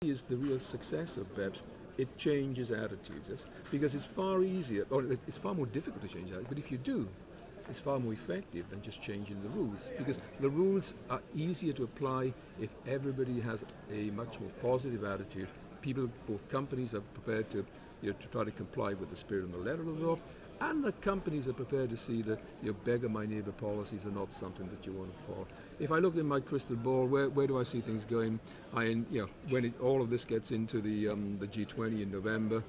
is the real success of BEPS. It changes attitudes, yes? Because it's far easier, or it's far more difficult to change attitudes, but if you do, it's far more effective than just changing the rules, because the rules are easier to apply if everybody has a much more positive attitude. People, both companies, are prepared to, to try to comply with the spirit and the letter of the law, and the companies are prepared to see that beggar my neighbour policies are not something that you want to follow. If I look in my crystal ball, where do I see things going? When all of this gets into the G20 in November,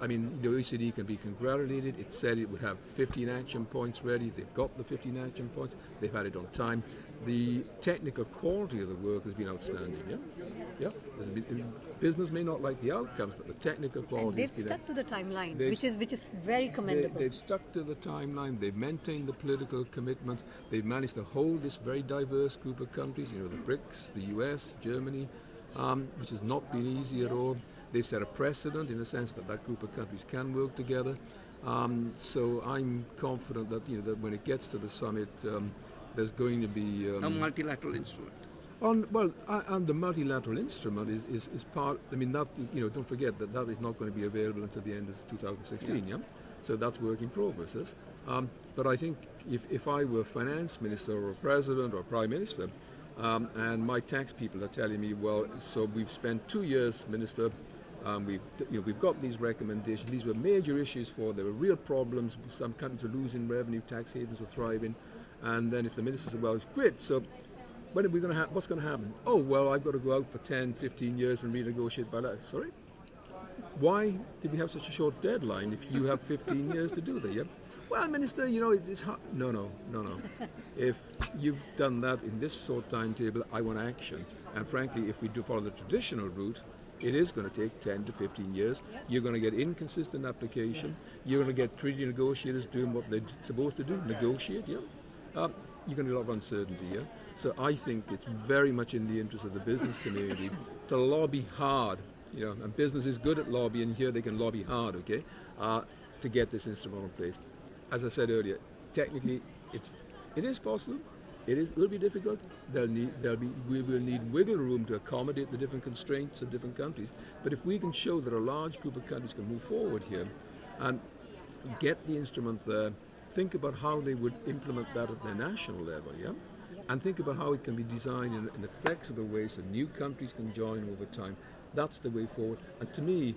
I mean, the OECD can be congratulated. It said it would have 15 action points ready. They've got the 15 action points. They've had it on time. The technical quality of the work has been outstanding. Yeah. Business may not like the outcomes, but the technical quality. And they've stuck to the timeline, which is very commendable. They've stuck to the timeline. They've maintained the political commitment. They've managed to hold this very diverse group of countries. The BRICS, the US, Germany, which has not been easy at all. They've set a precedent in the sense that that group of countries can work together. So I'm confident that that when it gets to the summit, there's going to be a multilateral instrument. And the multilateral instrument is part. I mean, that don't forget that is not going to be available until the end of 2016. Yeah. So that's work in progress. Yes? But I think if I were finance minister or president or prime minister, and my tax people are telling me, well, so we've spent 2 years, Minister. We've got these recommendations. These were major issues there were real problems. Some countries are losing revenue, tax havens are thriving. And then if the minister said, well, it's great, so when are we going to what's going to happen? Oh, well, I've got to go out for 10, 15 years and renegotiate by that. Sorry? Why did we have such a short deadline if you have 15 years to do that? Yeah? Well, Minister, it's hard. No. If you've done that in this short timetable, I want action. And frankly, if we do follow the traditional route, it is going to take 10 to 15 years. You're going to get inconsistent application. You're going to get treaty negotiators doing what they're supposed to do, negotiate. Yeah. You're going to get a lot of uncertainty. Yeah. So I think it's very much in the interest of the business community to lobby hard. And business is good at lobbying. Here they can lobby hard. Okay, to get this instrument in place. As I said earlier, technically it is possible. It will be difficult. We will need wiggle room to accommodate the different constraints of different countries. But if we can show that a large group of countries can move forward here and get the instrument there, think about how they would implement that at their national level, yeah? And think about how it can be designed in a flexible way so new countries can join over time. That's the way forward. And to me,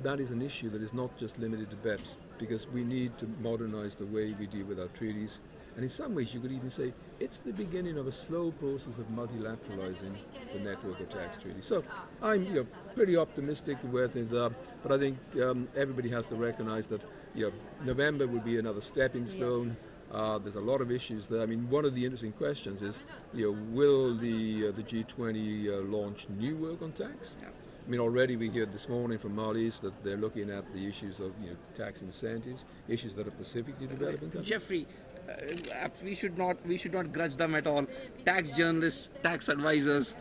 that is an issue that is not just limited to BEPS, because we need to modernize the way we deal with our treaties. And in some ways, you could even say it's the beginning of a slow process of multilateralizing the network of tax treaties. So I'm pretty optimistic where things are, but I think everybody has to recognize that November will be another stepping stone. There's a lot of issues there. I mean, one of the interesting questions is, will the G20 launch new work on tax? Yeah. I mean, already we heard this morning from Marlies that they're looking at the issues of tax incentives, issues that are specifically developing countries. Jeffrey, we should not grudge them at all. Tax journalists, tax advisors,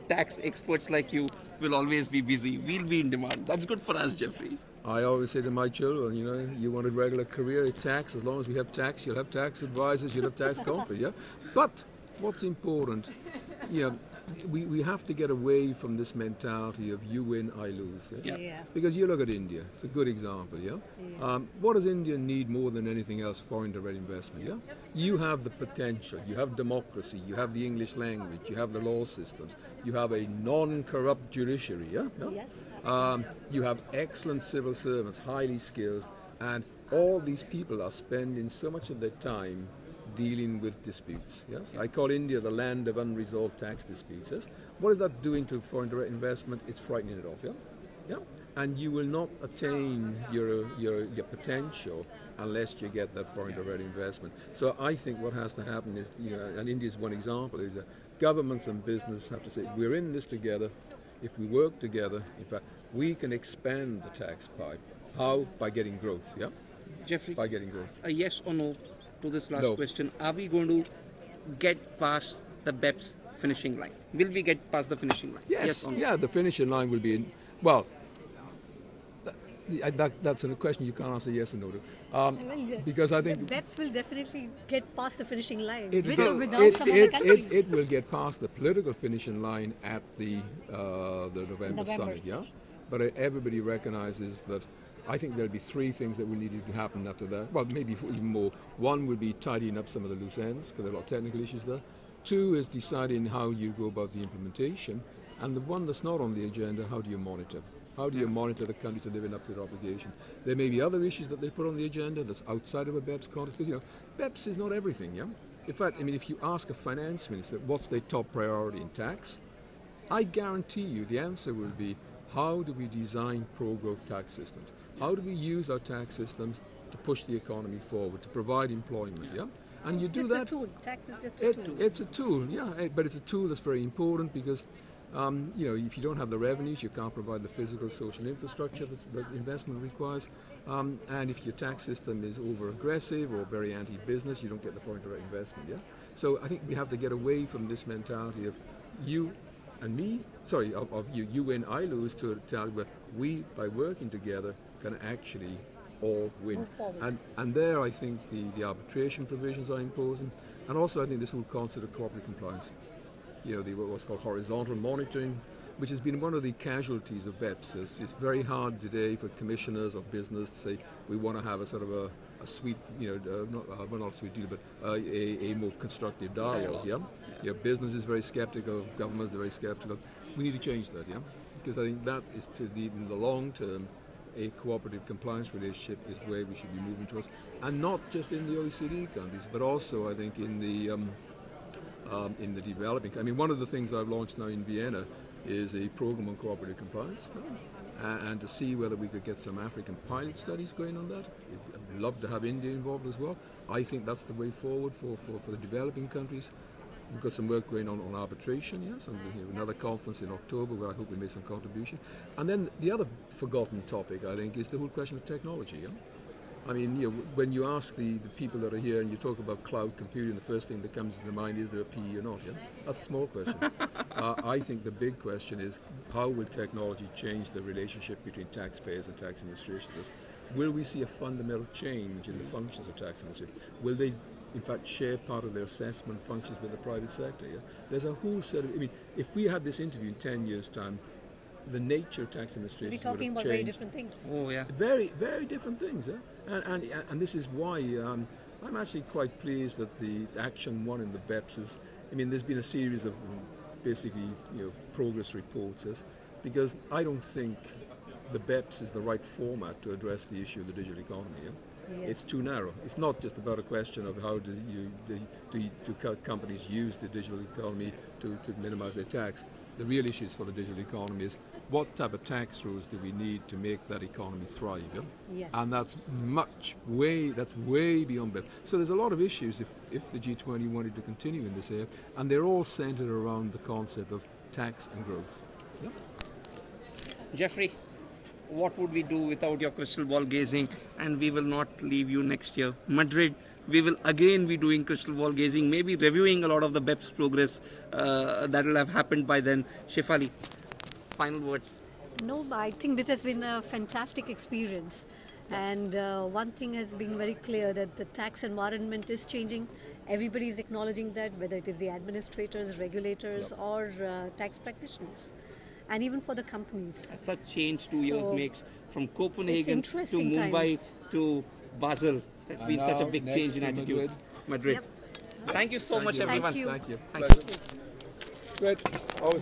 tax experts like you will always be busy. We'll be in demand. That's good for us, Jeffrey. I always say to my children, you want a regular career in tax. As long as we have tax, you'll have tax advisors, you'll have tax conference. Yeah. But what's important, we have to get away from this mentality of you win, I lose. Yes? Yeah. Because you look at India, it's a good example. Yeah. What does India need more than anything else? Foreign direct investment. Yeah. You have the potential. You have democracy. You have the English language. You have the law systems. You have a non-corrupt judiciary. Yeah. No? Yes. You have excellent civil servants, highly skilled, and all these people are spending so much of their time dealing with disputes. Yes, I call India the land of unresolved tax disputes. Yes, what is that doing to foreign direct investment? It's frightening it off. Yeah, and you will not attain your potential unless you get that foreign direct investment. So I think what has to happen is, and India is one example, is that governments and business have to say we're in this together. If we work together, in fact, we can expand the tax pie. How? By getting growth. Yeah, Jeffrey. By getting growth. A yes or no to this last question. Are we going to get past the BEPS finishing line? Will we get past the finishing line? Yes or no? Yeah, the finishing line will be in. Well, That's a question you can't answer yes or no to. Because I think BEPS will definitely get past the finishing line, it with or without some other countries. It will get past the political finishing line at the November summit, yeah? But everybody recognizes that. I think there'll be three things that will need to happen after that. Well, maybe even more. One will be tidying up some of the loose ends, because there are a lot of technical issues there. Two is deciding how you go about the implementation. And the one that's not on the agenda, how do you monitor? How do you monitor the countries are living up to their obligation? There may be other issues that they put on the agenda that's outside of a BEPS context, because, BEPS is not everything, yeah? In fact, if you ask a finance minister what's their top priority in tax, I guarantee you the answer will be, how do we design pro-growth tax systems? How do we use our tax systems to push the economy forward, to provide employment, yeah? And you do that. It's just a tool. Tax is just a tool. It's a tool, yeah, but it's a tool that's very important because, if you don't have the revenues, you can't provide the physical, social infrastructure that investment requires. And if your tax system is over-aggressive or very anti-business, you don't get the foreign direct investment, yeah? So I think we have to get away from this mentality of you and me, of you win, I lose, to a mentality where we, by working together, can actually all win. And there I think the arbitration provisions are important, and also I think this whole concept of cooperative compliance, what's called horizontal monitoring, which has been one of the casualties of BEPS. It's very hard today for commissioners of business to say we want to have a sort of a sweet, not a sweet deal, but a more constructive dialogue. Yeah, business is very skeptical, governments are very skeptical. We need to change that, yeah, because I think that is in the long term. A cooperative compliance relationship is where we should be moving towards, and not just in the OECD countries, but also I think in the developing. One of the things I've launched now in Vienna is a program on cooperative compliance, and to see whether we could get some African pilot studies going on that. I'd love to have India involved as well. I think that's the way forward for the developing countries. We've got some work going on arbitration, yes, and another conference in October where I hope we make some contribution. And then the other forgotten topic, I think, is the whole question of technology. Yeah? When you ask the people that are here and you talk about cloud computing, the first thing that comes to mind is there a PE or not? Yeah? That's a small question. I think the big question is, how will technology change the relationship between taxpayers and tax administrators? Will we see a fundamental change in the functions of tax administrators? Will they in fact share part of their assessment functions with the private sector? Yeah? There's a whole set of, if we had this interview in 10 years' time, the nature of tax administration we're talking about very different things. Oh yeah. Very, very different things. Yeah? And this is why I'm actually quite pleased that the Action 1 in the BEPS is, there's been a series of basically, progress reports, because I don't think the BEPS is the right format to address the issue of the digital economy. Yeah? Yes. It's too narrow. It's not just about a question of how do companies use the digital economy to minimize their tax. The real issues for the digital economy is what type of tax rules do we need to make that economy thrive? Yeah? Yes. And that's way beyond that. So there's a lot of issues if the G20 wanted to continue in this area, and they're all centered around the concept of tax and growth. Yeah? Jeffrey, what would we do without your crystal ball gazing? And we will not leave you next year. Madrid, we will again be doing crystal ball gazing, maybe reviewing a lot of the BEPS progress that will have happened by then. Shefali, final words. No, I think this has been a fantastic experience. And one thing has been very clear, that the tax environment is changing. Everybody is acknowledging that, whether it is the administrators, regulators, or tax practitioners. And even for the companies. Such change 2 years makes, from Copenhagen to Mumbai to Basel. That's been such a big change in attitude. Madrid. Yep. Thank you so much, everyone. Thank you. Thank you. Great. Always